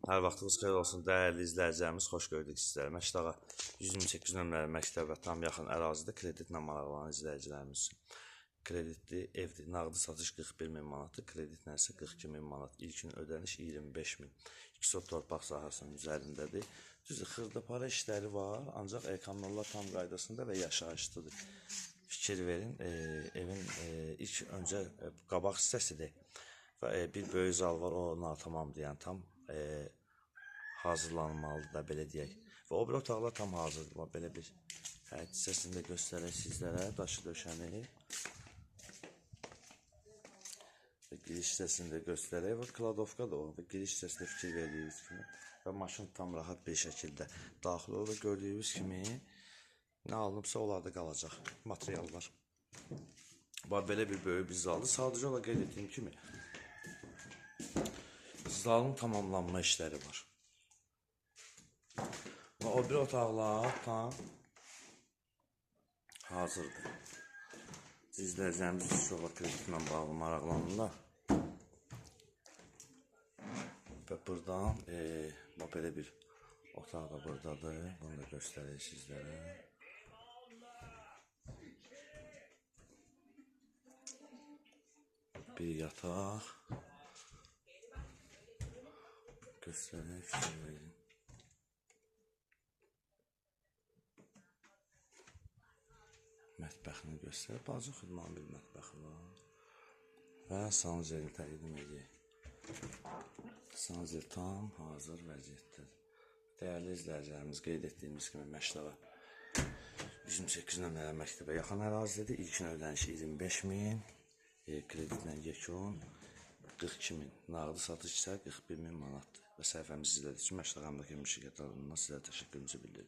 Hər vaxtınız xeyir olsun, dəyərli izləyicilərimiz, xoş gördük sizləri. Məşdağa 128 nömrəli məktəbə tam yaxın ərazidə kreditlə maraqlanan izləyicilərimiz üçün. Kreditli evdir, nağdı satış 41 min manatdır, kreditlə isə 42 min manat. İlkin ödəniş 25 min. 2 sot torpaq sahəsinin üzərindədir. Düzdür, xırdapara işləri var, ancaq kanunlar tam qaydasında və yaşayışlıdır. Fikir verin, evin ilk öncə qabaq hissəsidir və bir böyük zal var, o natamamdır, yəni tam hazırlanmalıdır da, belə deyək. Və o bir otaqlar tam hazırdır. Belə bir həyət hissəsini də göstərək sizlərə, daşı döşənir. Və giriş hissəsini də göstərək. Və kladovka da o. Və giriş hissəsində fikir verdiyiniz kimi. Və maşın tam rahat bir şəkildə daxil olur. Gördüyünüz kimi nə alınıbsa onlarda qalacaq materiallar. Belə bir böyük bir zaldır. Sadəcə olaraq qeyd etdiyim kimi zalın tamamlanma işləri var. Və o bir otaqlar tam hazırdır. İzləyicilərimiz çox kreditlə bağlı maraqlanırlar. Və buradan belə bir otaq da buradadır. Bunu da göstərək sizlərə. Bir yataq. Göstərək, fikir verin. Mətbəxini göstər. Bacı xudmanın bir mətbəxi var. Və sanuzeli təqdim edək. Sanuzel tam hazır vəziyyətdədir. Dəyərli izləyicilərimiz, qeyd etdiyimiz kimi Məşdağa 128 nömrəli məktəbə yaxın ərazidir. İlkin ödənişi 25 min. Kreditlə yekun 42 min. Nağdı satış isə 41 min manatdır. Və səhifəmizi izlədiyiniz üçün Məşdağa əmlak şirkəti adından sizə təşəkkürümüzü bildiririk.